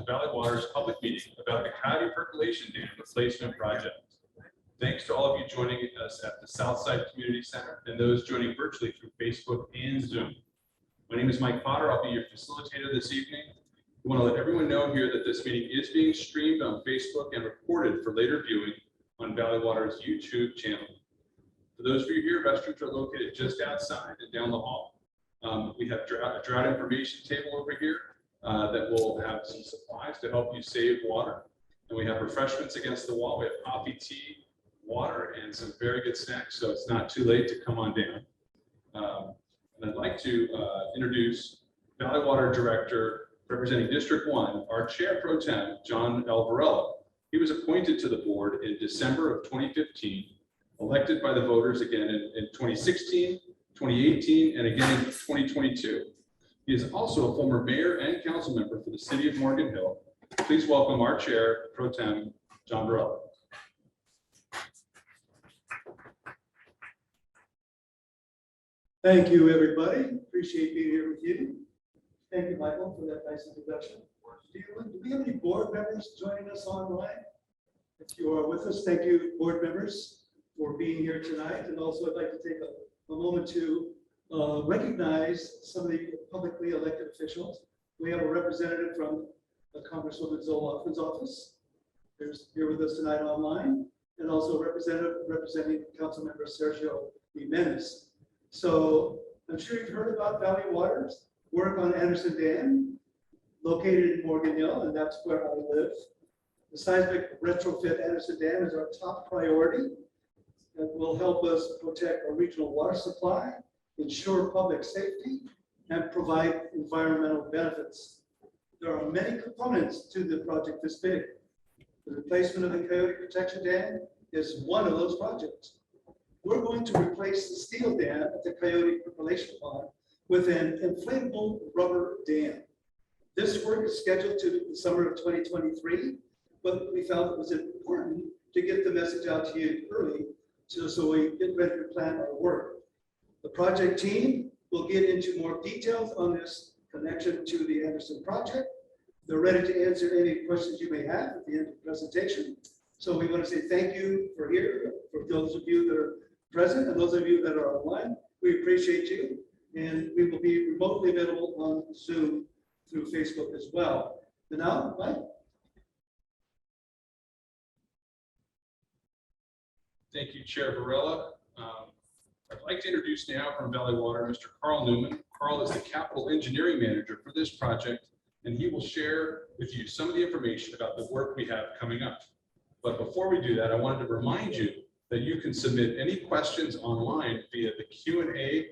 to Valley Water's public meeting about the Coyote Percolation Dam replacement project. Thanks to all of you joining us at the Southside Community Center and those joining virtually through Facebook and Zoom. My name is Mike Potter. I'll be your facilitator this evening. We want to let everyone know here that this meeting is being streamed on Facebook and recorded for later viewing on Valley Water's YouTube channel. For those of you here, restrooms are located just outside and down the hall. We have a drought information table over here that will have some supplies to help you save water. And we have refreshments against the wall. We have coffee, tea, water, and some very good snacks. So it's not too late to come on down. And I'd like to introduce Valley Water Director representing District 1, our Chair Pro Tem, John L. Varela. He was appointed to the board in December of 2015, elected by the voters again in 2016, 2018, and again in 2022. He is also a former mayor and council member for the city of Morgan Hill. Please welcome our Chair Pro Tem, John Varela. Thank you, everybody. Appreciate being here with you. Thank you, Michael, for that nice introduction. Do we have any board members joining us online? If you are with us, thank you, board members, for being here tonight. And also, I'd like to take a moment to recognize some of the publicly elected officials. We have a representative from Congresswoman Zoe Hoffman's office. There's here with us tonight online, and also a representative representing Councilmember Sergio Jimenez. So I'm sure you've heard about Valley Water's work on Anderson Dam, located in Morgan Hill, and that's where I live. The seismic retrofit Anderson Dam is our top priority. That will help us protect our regional water supply, ensure public safety, and provide environmental benefits. There are many components to the project this big. The replacement of the Coyote Protection Dam is one of those projects. We're going to replace the steel dam at the Coyote Percolation pond with an inflatable rubber dam. This work is scheduled to the summer of 2023, but we felt it was important to get the message out to you early so we get ready to plan our work. The project team will get into more details on this connection to the Anderson project. They're ready to answer any questions you may have at the end of the presentation. So we want to say thank you for here, for those of you that are present and those of you that are online. We appreciate you, and we will be remotely available on Zoom through Facebook as well. And now, Mike. Thank you, Chair Varela. I'd like to introduce now from Valley Water, Mr. Carl Newman. Carl is the Capital Engineering Manager for this project, and he will share with you some of the information about the work we have coming up. But before we do that, I wanted to remind you that you can submit any questions online via the Q&A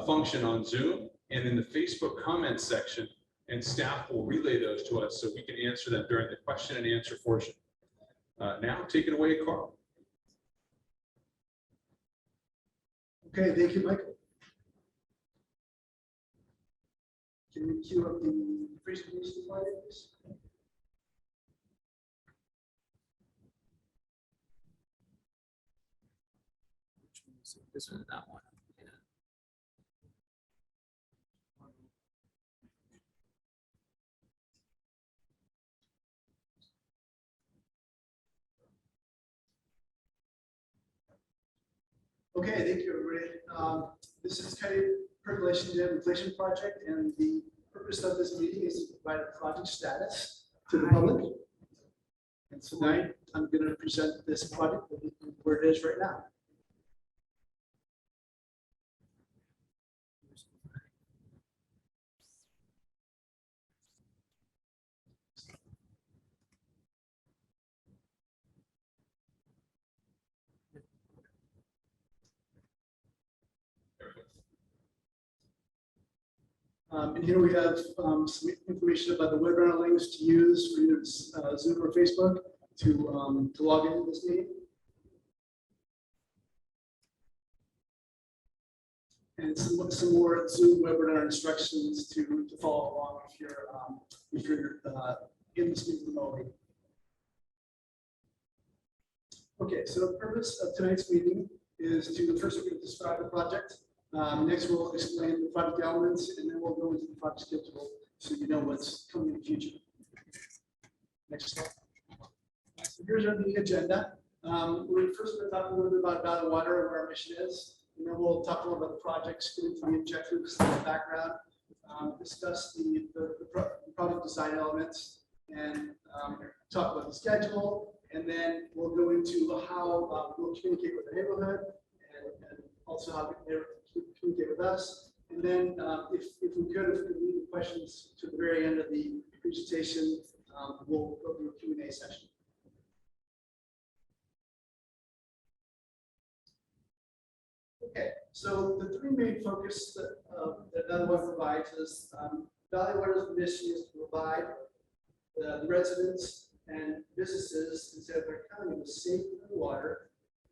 function on Zoom and in the Facebook comments section, and staff will relay those to us so we can answer them during the question and answer portion. Now, take it away, Carl. Okay, thank you, Michael. Can you cue up the presentation slide, please? This one, that one. Yeah. Okay, thank you, everybody. This is Coyote Percolation Dam Replacement Project, and the purpose of this meeting is to provide a project status to the public. And tonight, I'm going to present this project where it is right now. And here we have some information about the webinar links to use for either Zoom or Facebook to log into this meeting. And some more Zoom webinar instructions to follow along if you're in this meeting remotely. Okay, so the purpose of tonight's meeting is to first we're going to describe the project. Next, we'll explain the project elements, and then we'll go into the project schedule so you know what's coming in the future. Next slide. So here's our meeting agenda. We're first going to talk a little bit about Valley Water and where our mission is, and then we'll talk a little about the projects, get into the objectives, the background, discuss the product design elements, and talk about the schedule, and then we'll go into how we'll communicate with the neighborhood, and also how the neighborhood can communicate with us. And then if we could leave the questions to the very end of the presentation, we'll go through a Q&A session. Okay, so the three main focus that Valley Water provides is Valley Water's mission is to provide the residents and businesses in Santa Clara County with safe water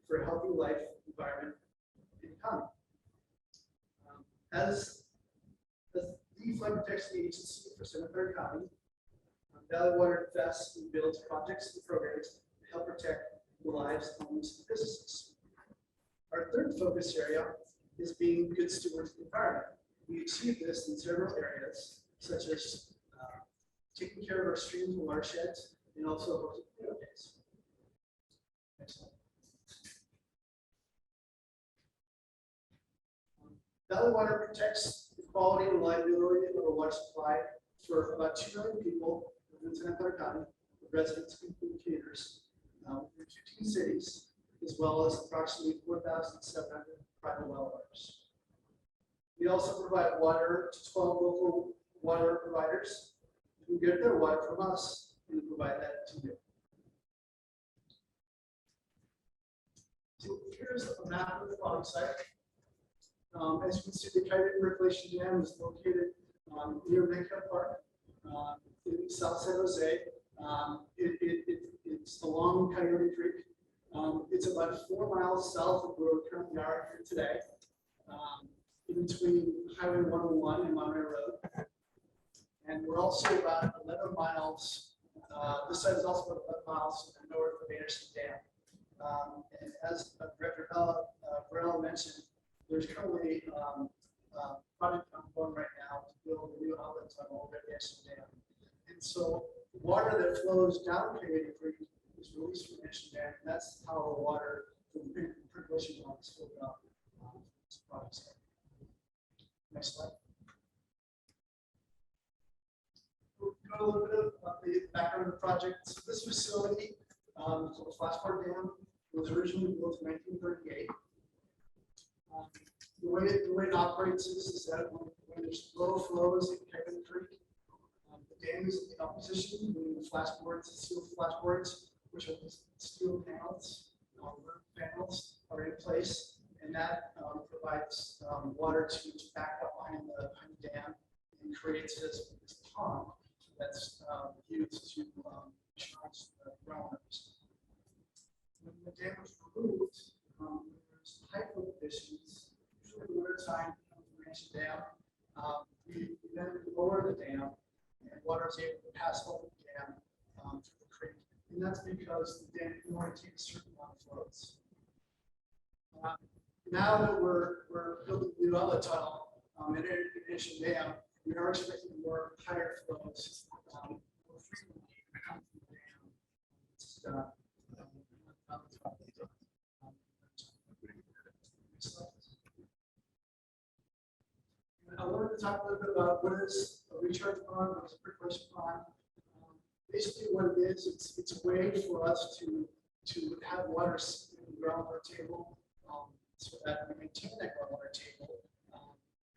for a healthy life, environment, and economy. As the flood protection agency for Santa Clara County, Valley Water invests and builds projects and programs to help protect the lives, homes, and businesses. Our third focus area is being good stewards of the environment. We achieve this in several areas, such as taking care of our streams and watersheds, and also hosting field days. Next slide. Valley Water protects the quality and reliability of the water supply for about 2 million people within Santa Clara County, residents and commuters, in 15 cities, as well as approximately 4,700 private well owners. We also provide water to 12 local water providers who get their water from us and provide that to you. So here's a map of the project site. As you can see, the Coyote Percolation Dam is located near Maycare Park in South San Jose. It's along Coyote Creek. It's about 4 miles south of where we currently are here today, in between Highway 101 and Monterey Road. And we're also about 11 miles, this side is also about 11 miles north of Anderson Dam. And as Director Burrell mentioned, there's currently a project ongoing right now to build a new outlet tunnel over Anderson Dam. And so water that flows down Coyote Creek is released from Anderson Dam, and that's how the water from the percolation line is filled up. This project site. Next slide. We'll go a little bit about the background of the project. So this facility, called Flashport Dam, was originally built in 1938. The way it operates is that when there's low flows in Coyote Creek, the dam is in opposition, meaning the flashboards, the steel flashboards, which are these steel panels, panels are in place, and that provides water to back up behind the dam and creates this pond that's used to charge the groundwater. When the dam was removed, there's high flow conditions, usually in the wintertime, from Anderson Dam. We then lower the dam, and water is able to pass over the dam through the creek. And that's because the dam can only take a certain amount of flows. Now that we're building the new outlet tunnel in Anderson Dam, we are expecting more higher flows more frequently come from the dam. I wanted to talk a little bit about what is a recharge pond, what is a percolation pond. Basically, what it is, it's a way for us to have water in the groundwater table, so that we maintain that groundwater table.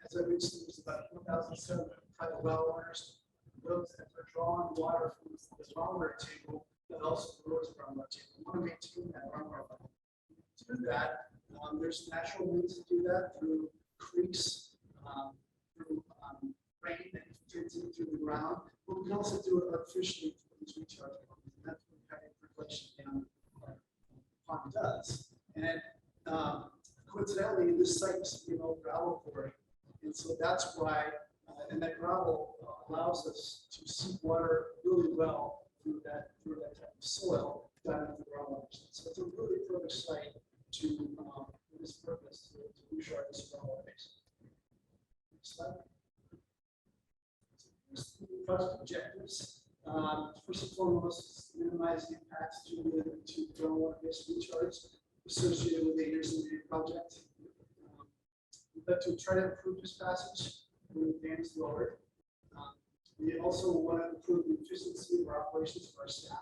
As I mentioned, there's about 1,700 private well owners. Those that are drawing water from the groundwater table, that also grows the groundwater table. We want to maintain that groundwater level. To do that, there's natural means to do that through creeks, through rain that gets in through the ground. But we can also do it artificially through these recharge ponds. And that's what kind of percolation down pond does. And coincidentally, this site used to be an old gravel quarry. And so that's why, and that gravel allows us to seep water really well through that type of soil down into the groundwater. So it's a really perfect site to for this purpose, to recharge this groundwater base. Next slide. So here's the project objectives. First and foremost, minimize the impacts to groundwater-based recharge associated with the Anderson Dam project. But to try to improve this passage when the dam is lowered. We also want to improve the efficiency of our operations for our staff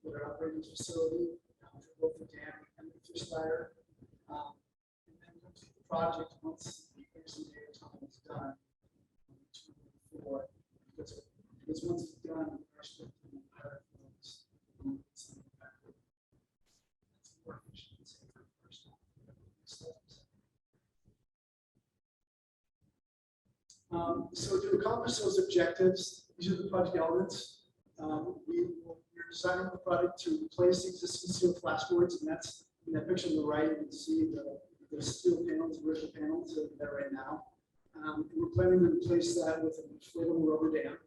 that are operating this facility, for both the dam and the fish ladder. And then complete the project once the Anderson Dam tunnel is done. Because once it's done, we're expecting higher flows. It's more efficient and safer for our staff. So to accomplish those objectives, these are the project elements. We're designing the product to replace existing steel flashboards, and that's in that picture on the right. You can see the steel panels, vertical panels that are there right now. We're planning to replace that with an inflatable rubber dam.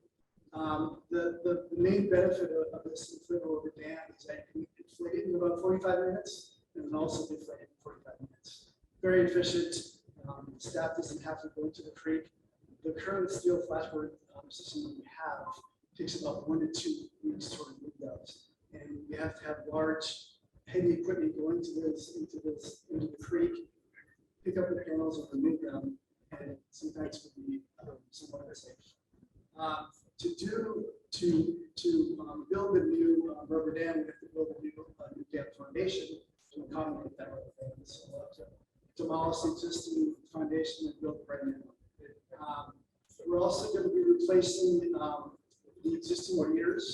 The main benefit of this inflatable rubber dam is that you can inflate it in about 45 minutes and then also deflate it in 45 minutes. Very efficient. Staff doesn't have to go into the creek. The current steel flashboard system that we have takes about 1 to 2 weeks to remove those. And you have to have large, heavy equipment go into the creek, pick up the panels and remove them, and sometimes it can be somewhat unsafe. To build a new rubber dam, we have to build a new dam foundation to accommodate that rubber dam. So we'll have to demolish the existing foundation and build a brand new one. We're also going to be replacing the existing weirs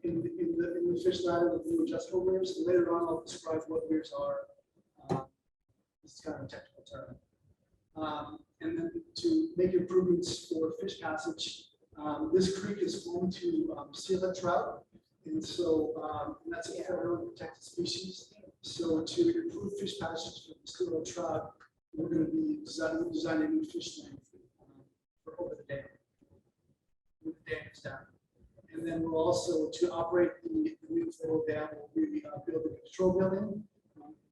in the fish ladder with new adjustable weirs. And later on, I'll describe what weirs are. This is kind of a technical term. And then to make improvements for fish passage, this creek is home to steelhead trout, and so that's a federally protected species. So to improve fish passage for the steelhead trout, we're going to be designing a new fish lane for over the dam. When the dam is down. And then we'll also, to operate the new flow dam, we'll be building a control building.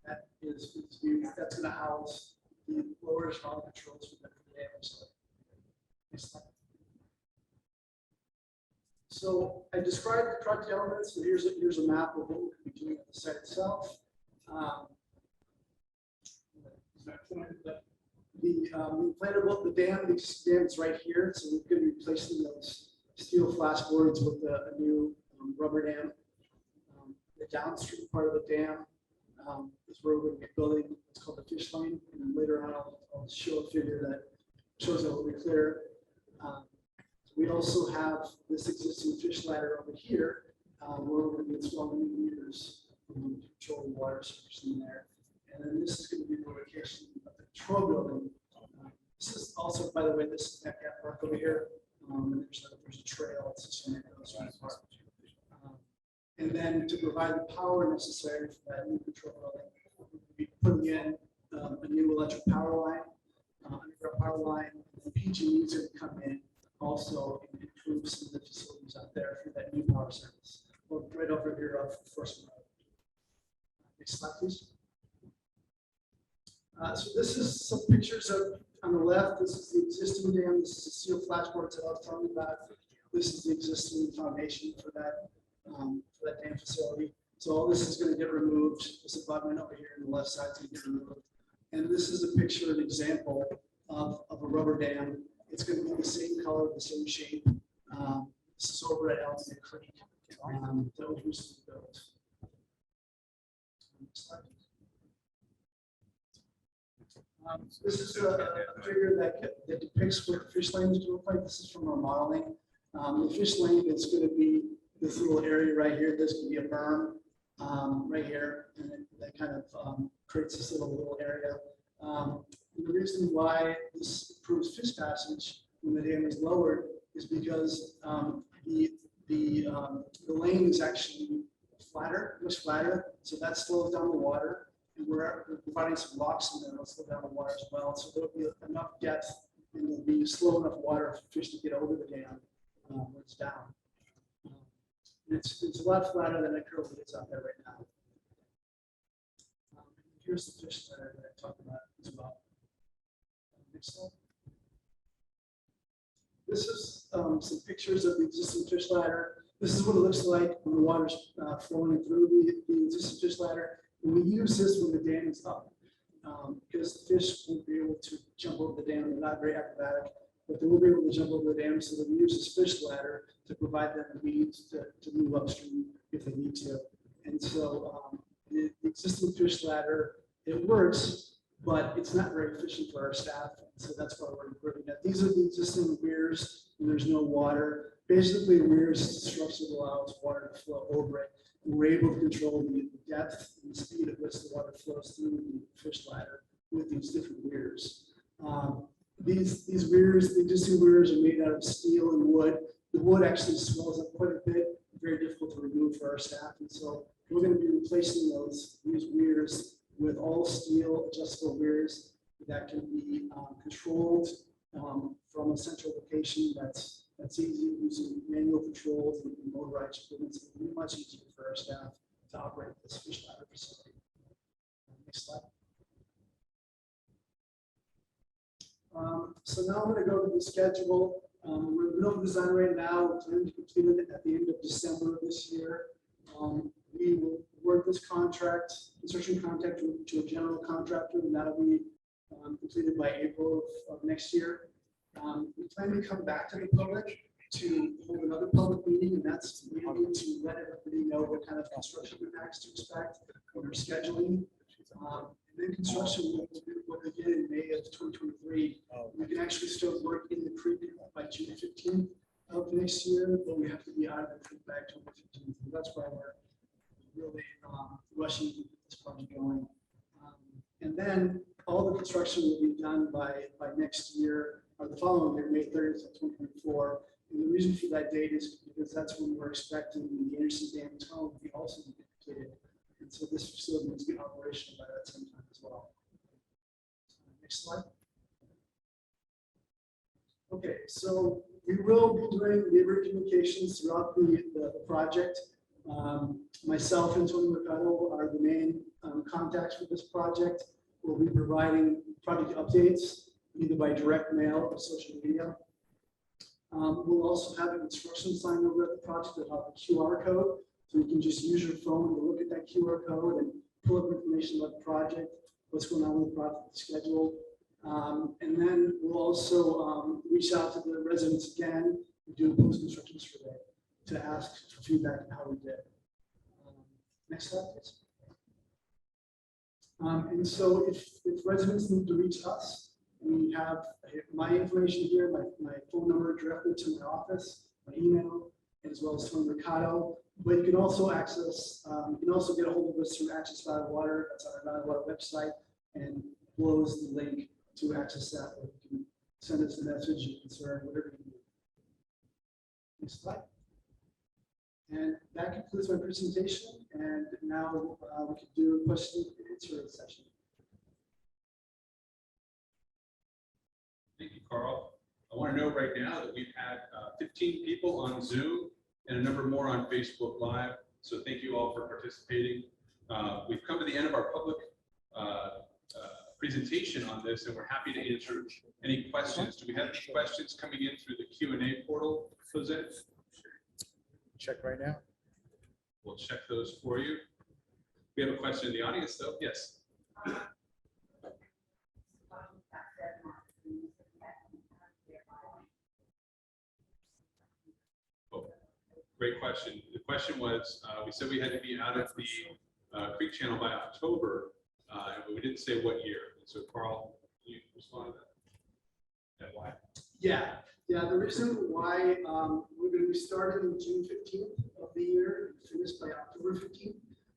That's going to house the lower echelon controls for the dam. Next slide. So I described the project elements, and here's a map of what we're going to be doing at the site itself. The inflatable, the dam is right here, so we're going to be replacing those steel flashboards with a new rubber dam. The downstream part of the dam is where we're going to be building what's called the fish lane, and then later on I'll show a figure that shows that a little bit clearer. We also have this existing fish ladder over here, where we're going to be installing new meters to control the water surface in there. And then this is going to be the location of the control building. This is also, by the way, this is that park over here. And there's a trail. It's just in and then to provide the power necessary for that new control building, we'll be putting in a new electric power line, underground power line, and PG&Es are going to come in also and improve some of the facilities out there for that new power service. Well, right over here off First Road. Next slide, please. So this is some pictures of, on the left, this is the existing dam. This is the steel flashboards that I was talking about. This is the existing foundation for that dam facility. So all this is going to get removed. This abutment over here on the left side is going to get removed. And this is a picture, an example of a rubber dam. It's going to be the same color, the same shape. This is over at Elton Creek that was recently built. Next slide. This is a figure that depicts what the fish lane is going to look like. This is from our modeling. The fish lane is going to be this little area right here. There's going to be a berm right here, and that kind of creates this little area. And the reason why this improves fish passage when the dam is lowered is because the lane is actually flatter, much flatter, so that slows down the water. And we're providing some rocks in there that'll slow down the water as well. So there'll be enough depth and there'll be slow enough water for fish to get over the dam when it's down. It's a lot flatter than it currently is out there right now. Here's the fish ladder that I talked about as well. Next slide. This is some pictures of the existing fish ladder. This is what it looks like when the water's flowing through the existing fish ladder. And we use this when the dam is up because the fish won't be able to jump over the dam. They're not very acrobatic, but they will be able to jump over the dam. So that we use this fish ladder to provide them the means to move upstream if they need to. And so the existing fish ladder, it works, but it's not very efficient for our staff. So that's why we're improving that. These are the existing weirs, and there's no water. Basically, weirs structure allows water to flow over it. And we're able to control the depth and the speed at which the water flows through the fish ladder with these different weirs. These weirs, the existing weirs are made out of steel and wood. The wood actually swells up quite a bit, very difficult to remove for our staff. And so we're going to be replacing these weirs with all steel adjustable weirs that can be controlled from a central location that's easy using manual controls and motorized equipment. It's going to be much easier for our staff to operate this fish ladder facility. Next slide. So now I'm going to go to the schedule. We're in the middle of the design right now. We're planning to complete it at the end of December of this year. We will work this construction contract to a general contractor, and that'll be completed by April of next year. We plan to come back to the public to hold another public meeting, and that's maybe to let everybody know what kind of construction impacts to expect when we're scheduling. And then construction will begin in May of 2023. We can actually start work in the creek by June 15th of next year, but we have to be out of the creek by October 15th. And that's why we're really rushing to get this project going. And then all the construction will be done by next year, or the following year, May 30th of 2024. And the reason for that date is because that's when we're expecting the Anderson Dam tunnel to be also completed. And so this facility needs to be operational by that same time as well. Next slide. Okay, so we will be doing neighbor communications throughout the project. Myself and Tony Mercado are the main contacts for this project. We'll be providing project updates either by direct mail or social media. We'll also have an instruction sign over at the project that will have a QR code. So you can just use your phone to look at that QR code and pull up information about the project, what's going on with the project schedule. And then we'll also reach out to the residents again and do a post-construction survey to ask for feedback on how we did. Next slide, please. And so if residents need to reach us, we have my information here, my phone number directly to my office, my email, as well as Tony Mercado. But you can also access, you can also get a hold of us through Access Valley Water. That's our Valley Water website, and close the link to access that. Or you can send us a message, your concern, whatever you need. Next slide. And that concludes my presentation. And now we can do a question and answer session. Thank you, Carl. I want to know right now that we've had 15 people on Zoom and a number more on Facebook Live. So thank you all for participating. We've come to the end of our public presentation on this, and we're happy to answer any questions. Do we have any questions coming in through the Q&A portal, Jose? Check right now. We'll check those for you. We have a question in the audience, though. Yes. Oh, great question. The question was, we said we had to be out of the creek channel by October, but we didn't say what year. So, Carl, can you respond to that? And why? Yeah. The reason why we're going to be starting on June 15th of the year and finished by October 15th.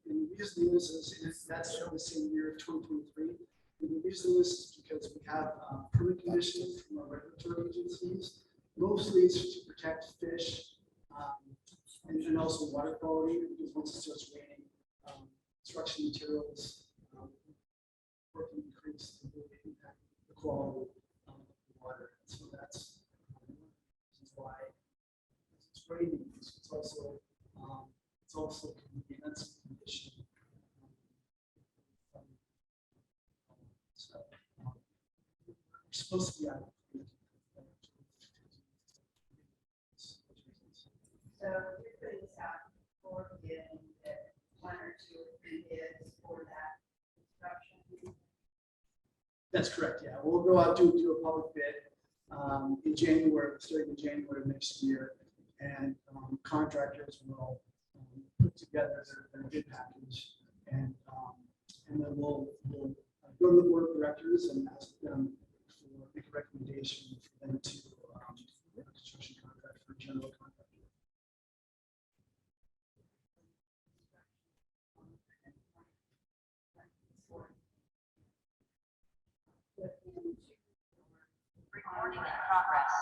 And the reason is that's the same year of 2023. And the reason is because we have permit conditions from our regulatory agencies. Mostly it's to protect fish and also water quality, because once it starts raining, construction materials working in creeks can really impact the quality of the water. So that's why it's raining. It's also convenience condition. So we're supposed to be out. So That's correct, yeah. We'll go out to do a public bid in January, starting in January of next year. And contractors will put together their bid package. And then we'll go to the board of directors and ask them for make a recommendation for them to construction contract for general contractor. Recording in progress.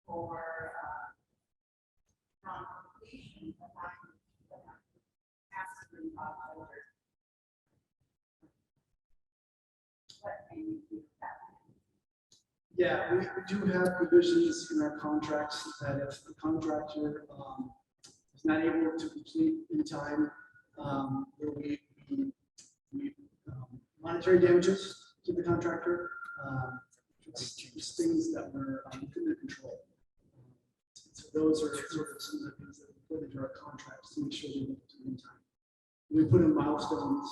For from completion of asking October. What can you do about that? Yeah, we do have provisions in our contracts that if the contractor is not able to complete in time, there will be monetary damages to the contractor. It's things that were within their control. So those are sort of some of the things that we put into our contracts to make sure they do it in time. We put in milestones,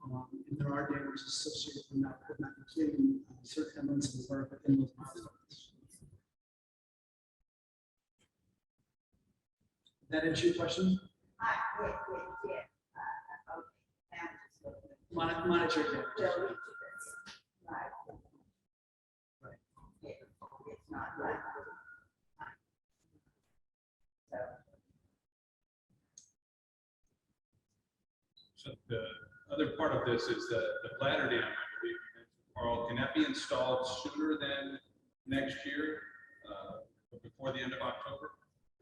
and there are damages associated with not completing certain elements of the work within those milestones. That answer your question? Yeah. Okay. Monetary damages. Right. Right. It's not right. So the other part of this is the bladder dam, I believe, Carl, can that be installed sooner than next year, before the end of October,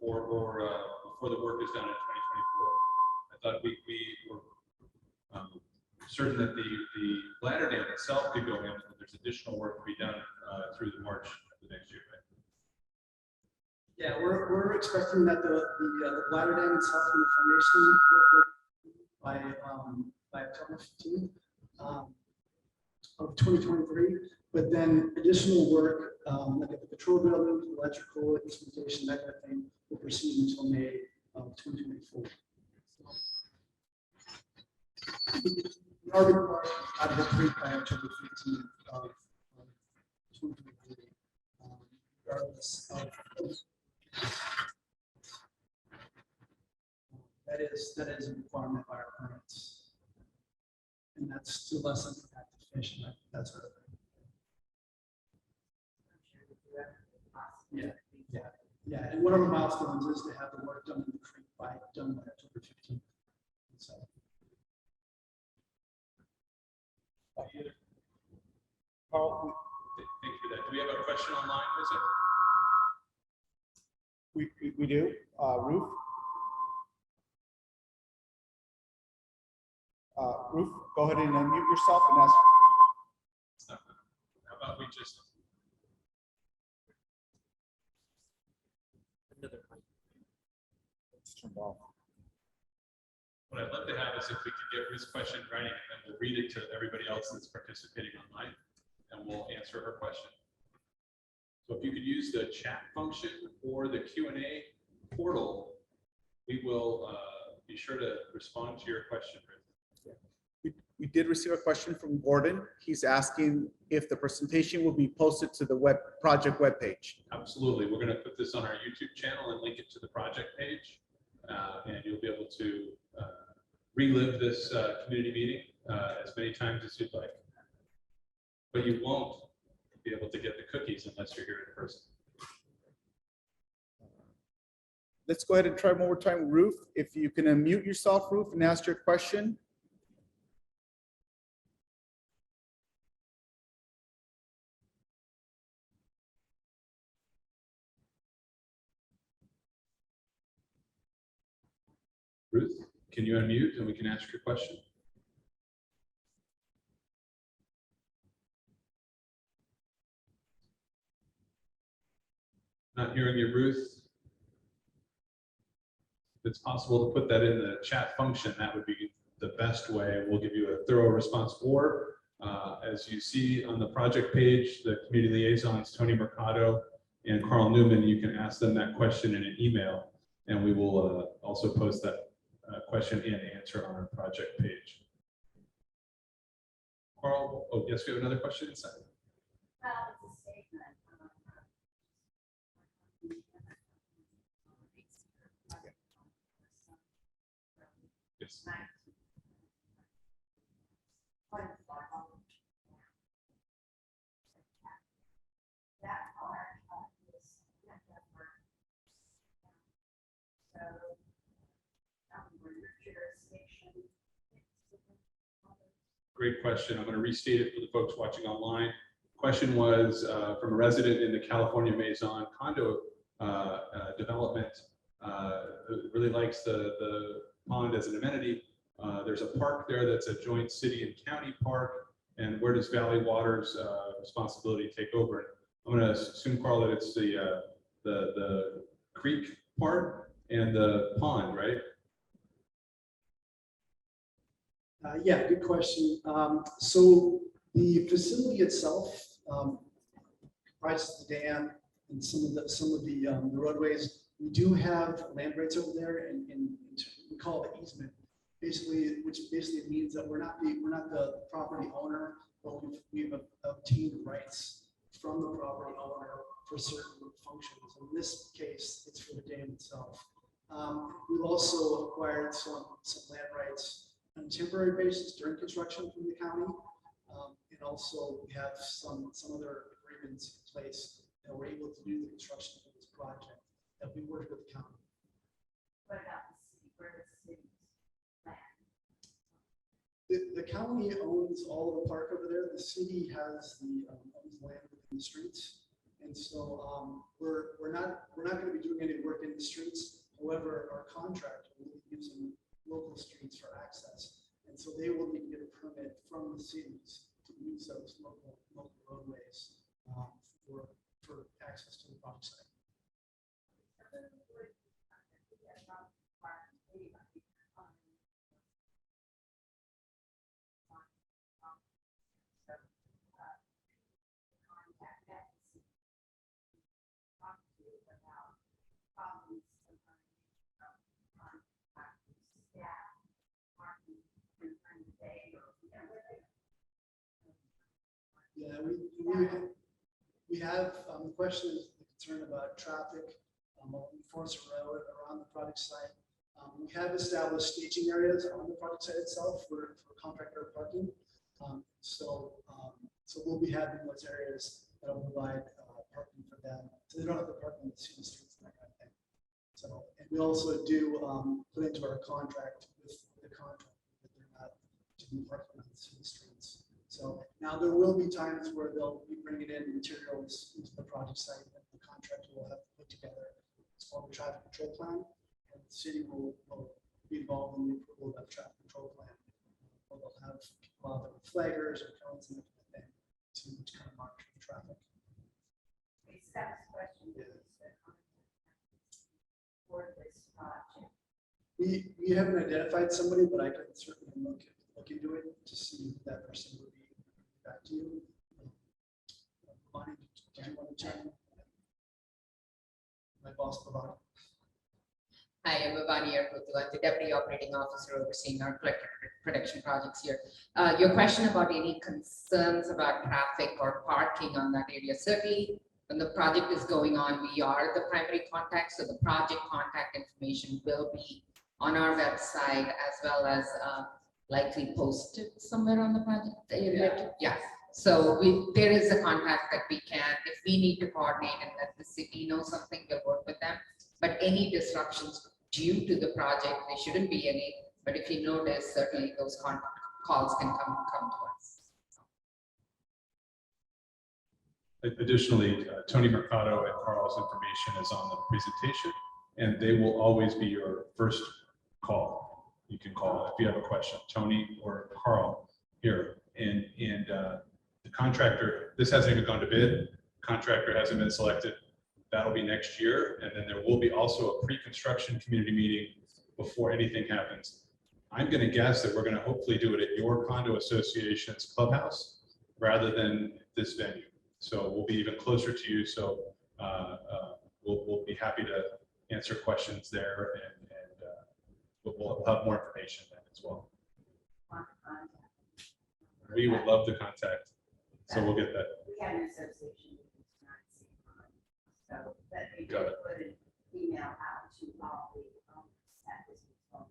or before the work is done in 2024? I thought we were certain that the bladder dam itself could go in, but there's additional work to be done through the March of the next year, right? Yeah, we're expecting that the bladder dam itself and the foundation work by October 15th of 2023, but then additional work like at the control building, electrical instrumentation, that kind of thing will proceed until May of 2024. We are required out of the creek by October 15th of 2023, regardless of. That is a requirement by our permits. And that's to less than active fish, and that sort of thing. Yeah. And one of the milestones is to have the work done in the creek done by October 15th. So. Carl, Thank you for that. Do we have a question online, is it? we do. Ruth? Ruth, go ahead and unmute yourself and ask. How about we just, Another mic. It's turned off. what I'd love to have is if we could get Ruth's question in writing, and then we'll read it to everybody else that's participating online, and we'll answer her question. So if you could use the chat function or the Q&A portal, we will be sure to respond to your question, Ruth. We did receive a question from Gordon. He's asking if the presentation will be posted to the project webpage. Absolutely. We're going to put this on our YouTube channel and link it to the project page. And you'll be able to relive this community meeting as many times as you'd like. But you won't be able to get the cookies unless you're here in person. Let's go ahead and try one more time. Ruth, if you can unmute yourself, Ruth, and ask your question. Ruth, can you unmute and we can ask your question? Not hearing you, Ruth. If it's possible to put that in the chat function, that would be the best way. We'll give you a thorough response. Or as you see on the project page, the community liaisons, Tony Mercado and Carl Newman, you can ask them that question in an email, and we will also post that question and answer on our project page. Carl, oh, yes, we have another question inside. Well, it's a statement. Yes. That part is. So, where your jurisdiction. Great question. I'm going to restate it for the folks watching online. Question was from a resident in the California Maison condo development. Really likes the pond as an amenity. There's a park there that's a joint city and county park. And where does Valley Water's responsibility take over? I'm going to assume, Carl, that it's the creek part and the pond, right? Yeah, good question. So the facility itself comprises the dam and some of the roadways. We do have land rights over there, and we call it easement, which basically means that we're not the property owner, but we've obtained rights from the property owner for certain functions. In this case, it's for the dam itself. We've also acquired some land rights on a temporary basis during construction from the county. And also we have some other agreements in place that we're able to do the construction of this project that we work with the county. What about the city, where the city's land? The county owns all of the park over there. The city has owns land within the streets. And so we're not going to be doing any work in the streets. However, our contractor will be using local streets for access. And so they will need to get a permit from the cities to use those local roadways for access to the project site. Yeah, we have, the question is the concern about traffic on Forest Road around the project site. We have established staging areas on the project site itself for contractor parking. So we'll be having those areas that will provide parking for them, so they don't have to park on the city streets and that kind of thing. So, and we also do put into our contract with the contractor that they're not to be parking on the city streets. So now there will be times where they'll be bringing in materials into the project site that the contractor will have to put together. It's called the traffic control plan, and the city will be involved in the approval of that traffic control plan. Or they'll have people out there with flaggers or cones and that kind of thing to kind of monitor the traffic. Question is for this project. We haven't identified somebody, but I could certainly look into it to see who that person would be. Back to you. Bonnie, did you want to check? My boss, Bhavani. Hi, I'm Bhavani Arputu. I'm the Deputy Operating Officer overseeing our collector production projects here. Your question about any concerns about traffic or parking on that area, certainly when the project is going on, we are the primary contact, so the project contact information will be on our website as well as likely posted somewhere on the project. Yeah. So there is a contact that we can, if we need to coordinate and let the city know something, we'll work with them. But any disruptions due to the project, there shouldn't be any. But if you notice, certainly those calls can come to us. Additionally, Tony Mercado and Carl's information is on the presentation, and they will always be your first call. You can call if you have a question, Tony or Carl here. And the contractor, this hasn't even gone to bid. Contractor hasn't been selected. That'll be next year. And then there will be also a pre-construction community meeting before anything happens. I'm going to guess that we're going to hopefully do it at your condo association's clubhouse rather than this venue. So we'll be even closer to you. So we'll be happy to answer questions there, and we'll have more information then as well. All We would love the contact, so we'll get that. We had an association meeting tonight, so that they did Got it. put an email out to all the at this point.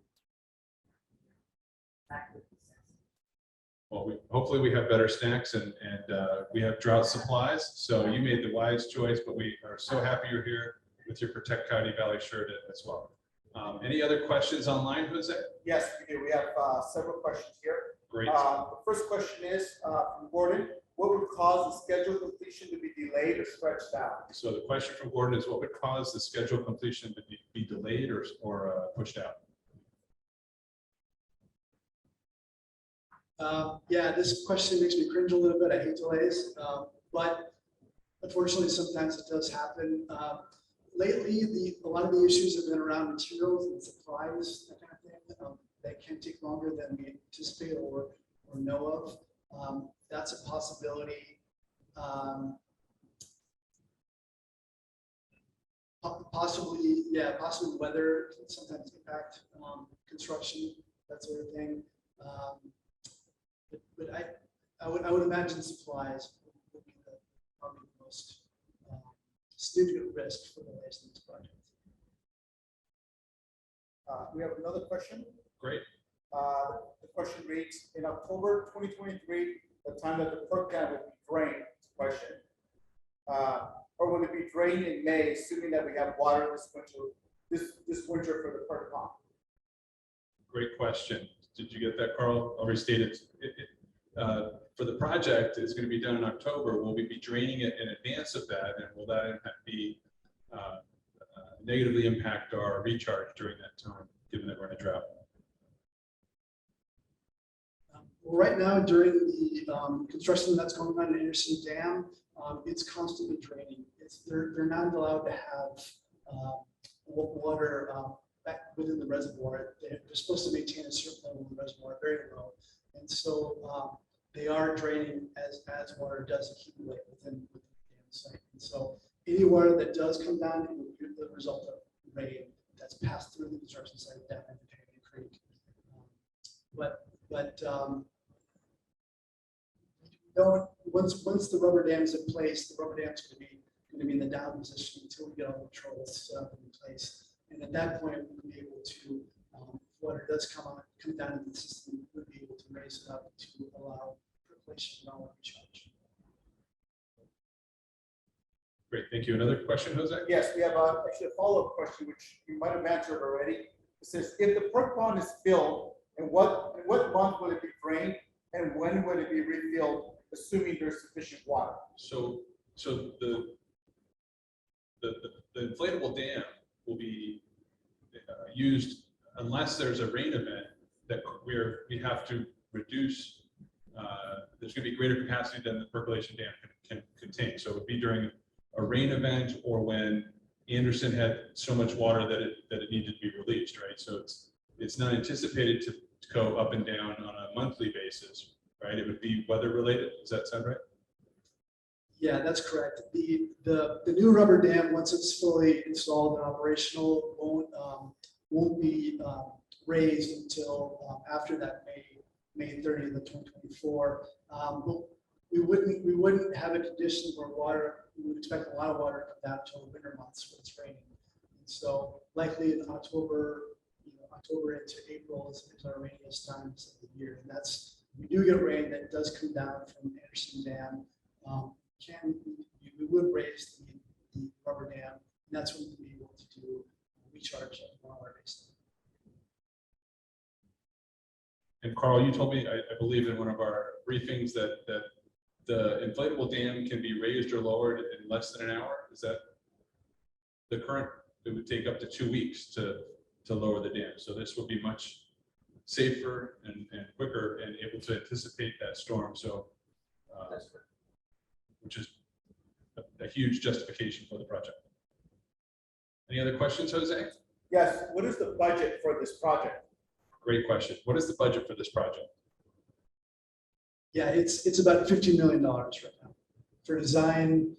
Back with the census. Well, hopefully we have better snacks and we have drought supplies. So you made the wise choice, but we are so happy you're here with your Protect Coyote Valley shirt as well. Any other questions online, Jose? Yes, we do. We have several questions here. Great. The first question is from Gordon. What would cause the scheduled completion to be delayed or stretched out? So the question from Gordon is what would cause the scheduled completion to be delayed or pushed out? Yeah, this question makes me cringe a little bit. I hate delays, but unfortunately, sometimes it does happen. Lately, a lot of the issues have been around materials and supplies, that kind of thing. That can take longer than we anticipate or know of. That's a possibility. Possibly weather can sometimes impact construction, that sort of thing. But I would imagine supplies would be probably the most significant risk for the life of this project. We have another question. Great. The question reads, in October 2023, the time that the perk dam will be drained, question, or will it be drained in May, assuming that we have water this winter for the perk pond? Great question. Did you get that, Carl? I'll restate it. For the project, it's going to be done in October. Will we be draining it in advance of that? And will that negatively impact our recharge during that time, given that we're in a drought? Well, right now, during the construction that's going on in Anderson Dam, it's constantly draining. They're not allowed to have water back within the reservoir. They're supposed to maintain a certain level of the reservoir, very low. And so they are draining as water does accumulate within the dam site. And so any water that does come down will be the result of rain that's passed through the construction site down into Coyote Creek. Once the rubber dam is in place, the rubber dam is going to be in the down position until we get all the controls in place. And at that point, we'll be able to, water does come down in the system, we'll be able to raise it up to allow percolation and all recharge. Great, thank you. Another question, Jose? Yes, we have actually a follow-up question, which you might have answered already. It says, if the perk pond is filled, in what month will it be drained, and when will it be refilled, assuming there's sufficient water? So the inflatable dam will be used unless there's a rain event that we have to reduce. There's going to be greater capacity than the percolation dam can contain. So it would be during a rain event or when Anderson had so much water that it needed to be released, right? So it's not anticipated to go up and down on a monthly basis, right? It would be weather related. Does that sound right? Yeah, that's correct. The new rubber dam, once it's fully installed and operational, won't be raised until after that May 30th of 2024. We wouldn't have a condition where we would expect a lot of water to come down until the winter months when it's raining. And so likely in October into April is our rainiest times of the year. And we do get rain that does come down from Anderson Dam. We would raise the rubber dam, and that's when we'll be able to do recharge at one of our bases. And Carl, you told me, I believe in one of our briefings that the inflatable dam can be raised or lowered in less than an hour. Is that the current? It would take up to 2 weeks to lower the dam. So this will be much safer and quicker and able to anticipate that storm. So, which is a huge justification for the project. Any other questions, Jose? Yes. What is the budget for this project? Great question. What is the budget for this project? Yeah, it's about $15 million right now for design,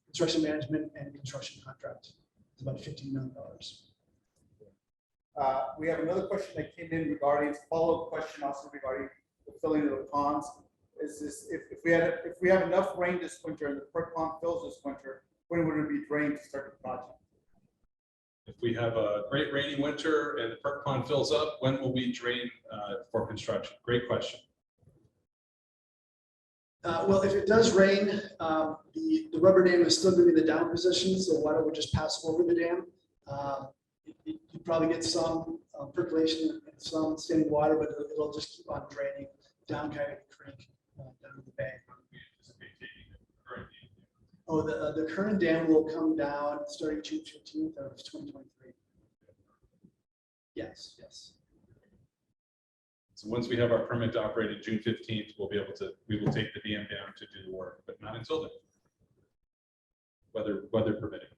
construction management, and construction contract. It's about $15 million. We have another question that came in regarding, follow-up question also regarding the filling of the ponds. Is this, if we have enough rain this winter and the perk pond fills this winter, when would it be drained to start the project? If we have a great rainy winter and the perk pond fills up, when will we drain for construction? Great question. Well, if it does rain, the rubber dam is still going to be the down position, so water would just pass over the dam. You probably get some percolation and some standing water, but it'll just keep on draining down Coyote Creek, down to the bay. We anticipate taking the current dam. Oh, the current dam will come down starting June 15th of 2023. Yes, yes. So once we have our permit to operate in June 15th, we will take the dam down to do the work, but not until then. Weather permitting.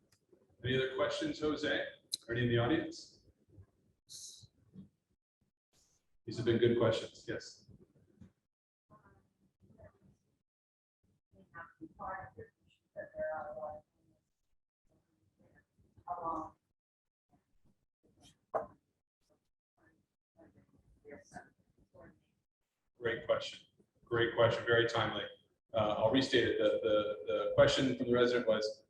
Any other questions, Jose? Or any in the audience? These have been good questions. Yes. We have to be part of it, that there are a lot of along. Great question. Great question. Very timely. I'll restate it. The question from the resident was,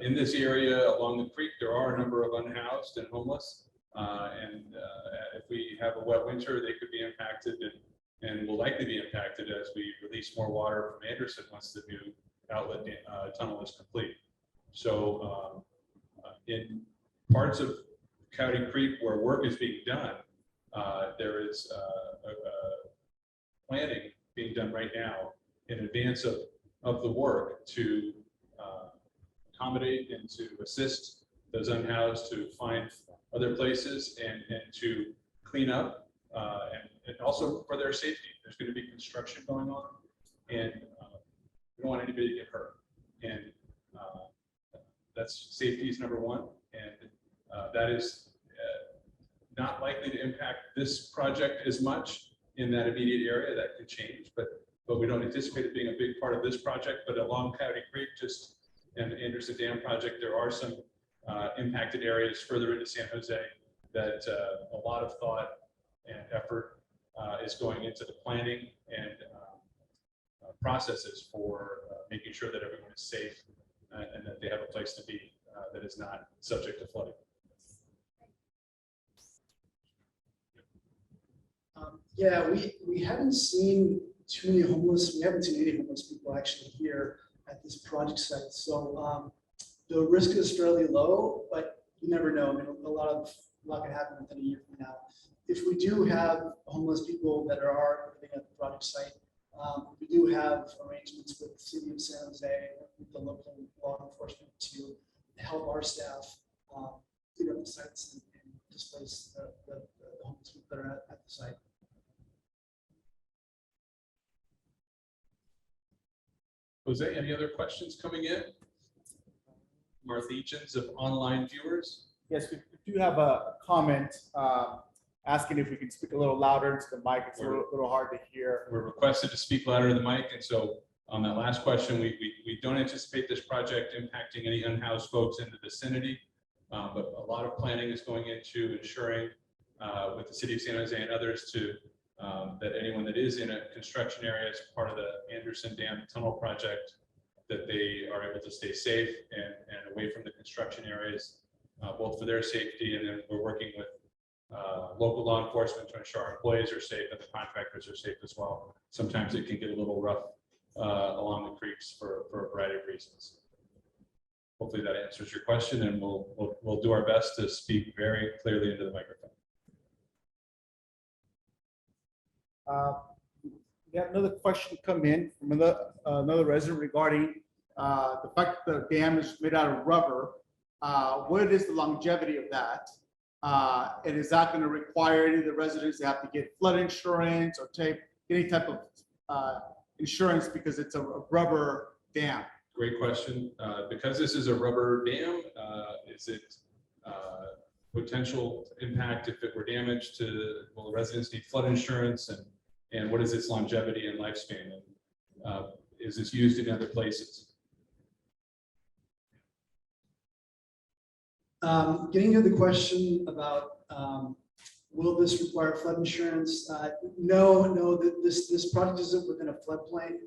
in this area along the creek, there are a number of unhoused and homeless. If we have a wet winter, they could be impacted and will likely be impacted as we release more water from Anderson once the new outlet tunnel is complete. So in parts of Coyote Creek where work is being done, there is planning being done right now in advance of the work to accommodate and to assist those unhoused to find other places and to clean up and also for their safety. There's going to be construction going on and we don't want anybody to get hurt. And that's safety is number one. And that is not likely to impact this project as much in that immediate area. That could change, but we don't anticipate it being a big part of this project. But along Coyote Creek, just and the Anderson Dam project, there are some impacted areas further into San Jose that a lot of thought and effort is going into the planning and processes for making sure that everyone is safe and that they have a place to be that is not subject to flooding. Yeah, we haven't seen too many homeless. We haven't seen any homeless people actually here at this project site. So the risk is fairly low, but you never know. I mean, a lot can happen within a year from now. If we do have homeless people that are living at the project site, we do have arrangements with the city of San Jose, with the local law enforcement to help our staff clear up the sites and displace the homeless people that are at the site. Jose, any other questions coming in? Our legions of online viewers? Yes, we do have a comment asking if we can speak a little louder into the mic. It's a little hard to hear. We're requested to speak louder in the mic, and so on that last question, we don't anticipate this project impacting any unhoused folks in the vicinity, but a lot of planning is going into ensuring with the city of San Jose and others to that anyone that is in a construction area as part of the Anderson Dam Tunnel project, that they are able to stay safe and away from the construction areas, both for their safety, and then we're working with local law enforcement to ensure our employees are safe and the contractors are safe as well. Sometimes it can get a little rough along the creeks for a variety of reasons. Hopefully that answers your question, and we'll do our best to speak very clearly into the microphone. We have another question come in from another resident regarding the fact that the dam is made out of rubber. What is the longevity of that? And is that going to require any of the residents to have to get flood insurance or take any type of insurance because it's a rubber dam? Great question. Because this is a rubber dam, is it potential impact if it were damaged to, will the residents need flood insurance, and what is its longevity and lifespan? And is this used in other places? Getting to the question about Will this require flood insurance? No, this project isn't within a floodplain.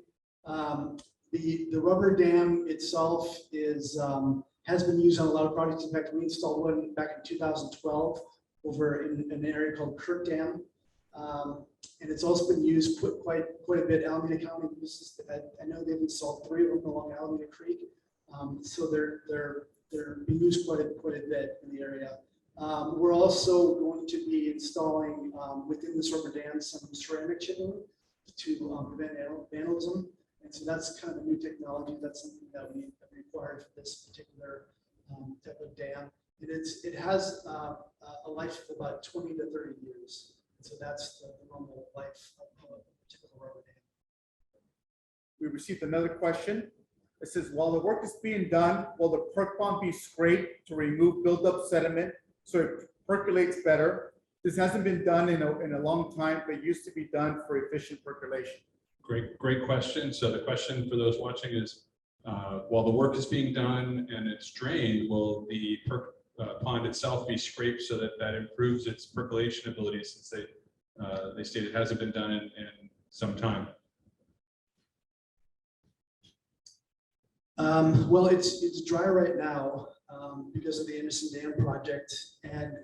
The rubber dam itself has been used on a lot of projects. In fact, we installed one back in 2012 over in an area called Kirk Dam. And it's also been used quite a bit. Alameda County, I know they've installed 3 of them along Alameda Creek. So they're being used quite a bit in the area. We're also going to be installing within this rubber dam some ceramic chipping to prevent vandalism. And so that's kind of a new technology. That's something that we have required for this particular type of dam. And it has a life of about 20 to 30 years. So that's the normal life of a typical rubber dam. We received another question. It says, while the work is being done, will the perk pond be scraped to remove buildup sediment so it percolates better? This hasn't been done in a long time, but used to be done for efficient percolation. Great question. So the question for those watching is, while the work is being done and it's drained, will the pond itself be scraped so that improves its percolation abilities, since they state it hasn't been done in some time? Well, it's dry right now because of the Anderson Dam project. And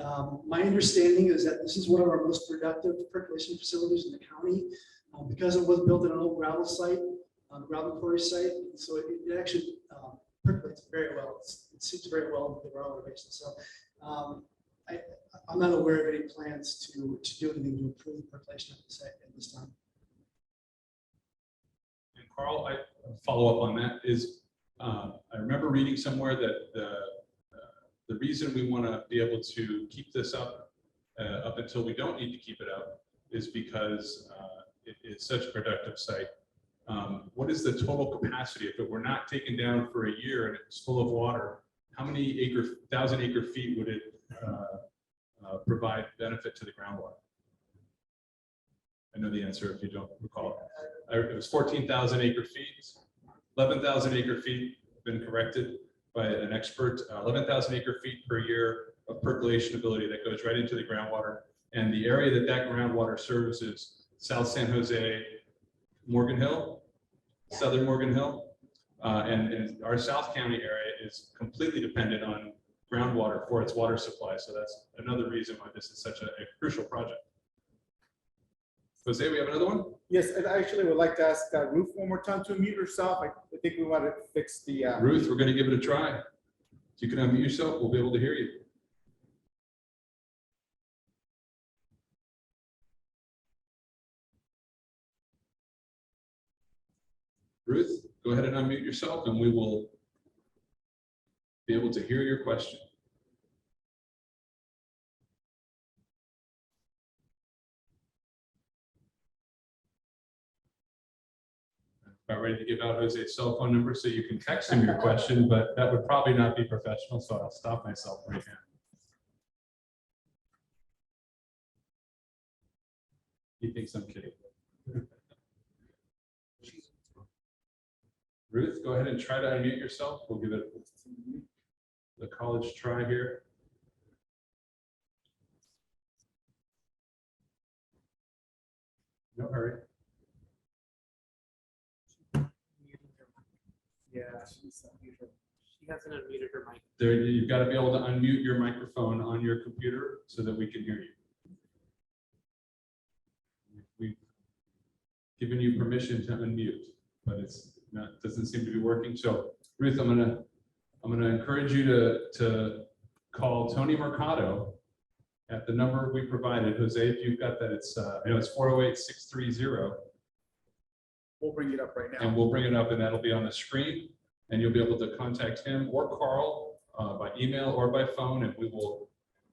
my understanding is that this is one of our most productive percolation facilities in the county because it was built in an old gravel site, gravel quarry site. And so it actually percolates very well. It suits very well with the ground elevation. So I'm not aware of any plans to do anything to improve the percolation at the site at this time. And Carl, I follow up on that is, I remember reading somewhere that the reason we want to be able to keep this up until we don't need to keep it up is because it is such a productive site. What is the total capacity if it were not taken down for a year and it's full of water? How many 1,000 acre feet would it provide benefit to the groundwater? I know the answer if you don't recall. It was 14,000 acre feet. 11,000 acre feet, been corrected by an expert, 11,000 acre feet per year of percolation ability that goes right into the groundwater. And the area that groundwater serves is South San Jose, Morgan Hill, Southern Morgan Hill. And our South County area is completely dependent on groundwater for its water supply. So that's another reason why this is such a crucial project. Jose, we have another one? Yes, I actually would like to ask Ruth one more time to unmute herself. I think we want to fix the. Ruth, we're going to give it a try. If you can unmute yourself, we'll be able to hear you. Ruth, go ahead and unmute yourself and we will be able to hear your question. About ready to give out Jose's cell phone number so you can text him your question, but that would probably not be professional, so I'll stop myself right now. He thinks I'm kidding. Ruth, go ahead and try to unmute yourself. We'll give it the college try here. No hurry. Yeah, she hasn't unmuted her mic. There, you've got to be able to unmute your microphone on your computer so that we can hear you. We've given you permission to unmute, but it's not, doesn't seem to be working. So Ruth, I'm gonna encourage you to call Tony Mercado at the number we provided. Jose, if you've got that, it's I know it's 408-630. We'll bring it up right now. And we'll bring it up and that'll be on the screen and you'll be able to contact him or Carl by email or by phone and we will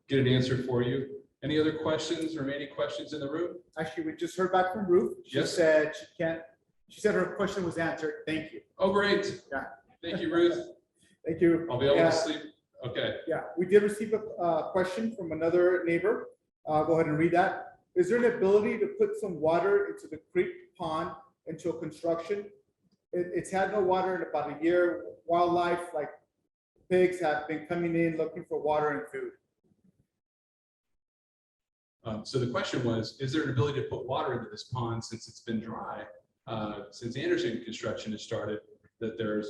get it answered for you. Any other questions, remaining questions in the room? Actually, we just heard back from Ruth. She Yes. said she said her question was answered. Thank you. Oh, great. Yeah. Thank you, Ruth. Thank you. I'll be able Yeah. to sleep. Okay. Yeah, we did receive a question from another neighbor. Go ahead and read that. Is there an ability to put some water into the creek pond until construction? It's had no water in about a year. Wildlife like pigs have been coming in looking for water and food. So the question was, is there an ability to put water into this pond since it's been dry, since Anderson construction has started, that there's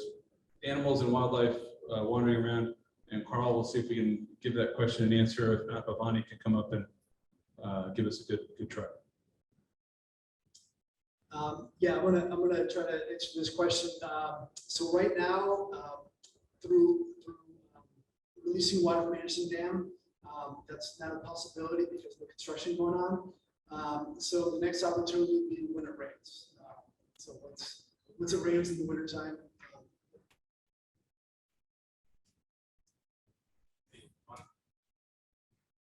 animals and wildlife wandering around? And Carl, we'll see if we can give that question an answer. If not, Bhavani can come up and give us a good try. Yeah, I'm gonna try to answer this question. So right now, through releasing water from Anderson Dam, that's not a possibility because of the construction going on. So the next opportunity would be when it rains. So once it rains in the wintertime.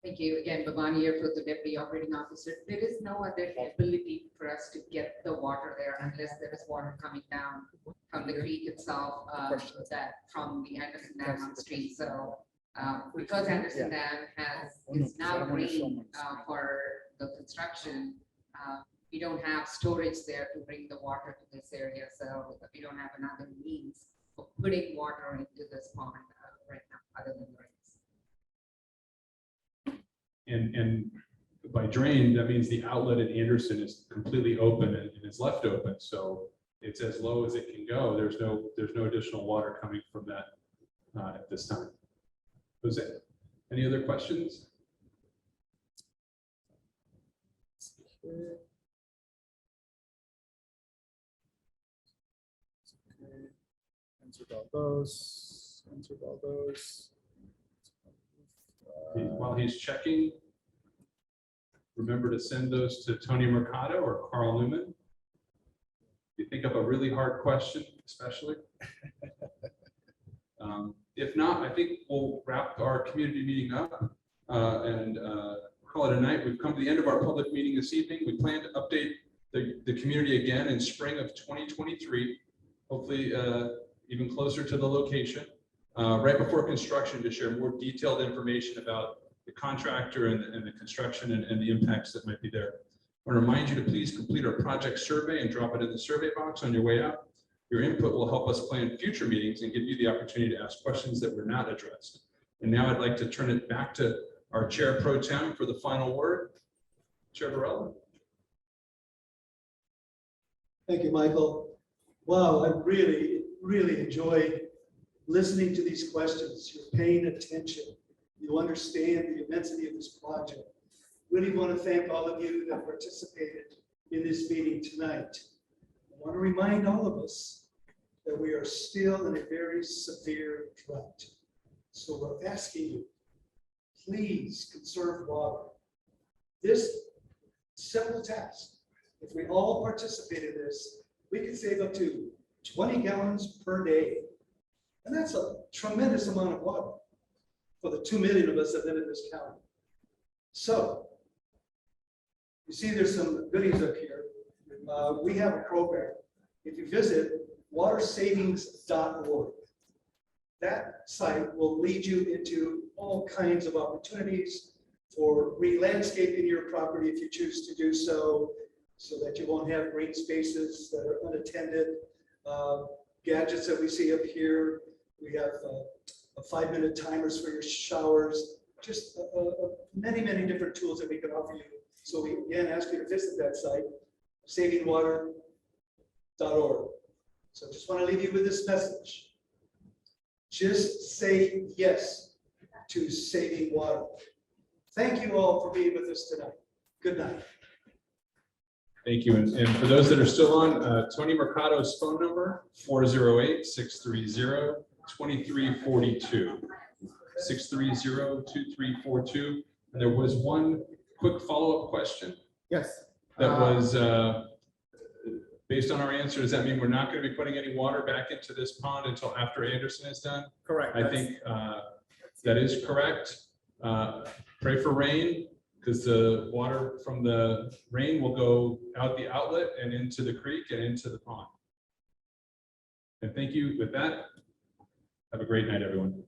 Thank you again, Bhavani here for the Deputy Operating Officer. There is no other ability for us to get the water there unless there is water coming down from the creek itself, that from the Anderson Dam on the street. So because Anderson Dam is now green for the construction, we don't have storage there to bring the water to this area. So we don't have another means of putting water into this pond right now, other than rains. And by drain, that means the outlet at Anderson is completely open and is left open. So it's as low as it can go. There's no additional water coming from that at this time. Jose, any other questions? Answered all those. Answered all those. While he's checking, remember to send those to Tony Mercado or Carl Newman. If you think of a really hard question, especially. If not, I think we'll wrap our community meeting up and call it a night. We've come to the end of our public meeting this evening. We plan to update the community again in spring of 2023, hopefully even closer to the location. Right before construction, to share more detailed information about the contractor and the construction and the impacts that might be there. I want to remind you to please complete our project survey and drop it in the survey box on your way out. Your input will help us plan future meetings and give you the opportunity to ask questions that were not addressed. And now I'd like to turn it back to our Chair Pro Tem for the final word. Chair Varela. Thank you, Michael. Wow, I really enjoyed listening to these questions. You're paying attention. You understand the immensity of this project. Really want to thank all of you that participated in this meeting tonight. I want to remind all of us that we are still in a very severe drought. So we're asking you, please conserve water. This simple task, if we all participate in this, we can save up to 20 gallons per day. And that's a tremendous amount of water for the 2 million of us that live in this county. So, you see there's some goodies up here. We have a program. If you visit watersavings.org, that site will lead you into all kinds of opportunities for re-landscaping your property if you choose to do so that you won't have green spaces that are unattended. Gadgets that we see up here. We have 5-minute timers for your showers, just many different tools that we can offer you. So we again ask you to visit that site, savingwater.org. So just want to leave you with this message. Just say yes to saving water. Thank you all for being with us tonight. Good night. Thank you. And for those that are still on, Tony Mercado's phone number, 408-630-2342. 630-2342. And there was one quick follow-up question. Yes. That was based on our answer. Does that mean we're not going to be putting any water back into this pond until after Anderson is done? Correct. I think that is correct. Pray for rain, because the water from the rain will go out the outlet and into the creek and into the pond. And thank you. With that, have a great night, everyone.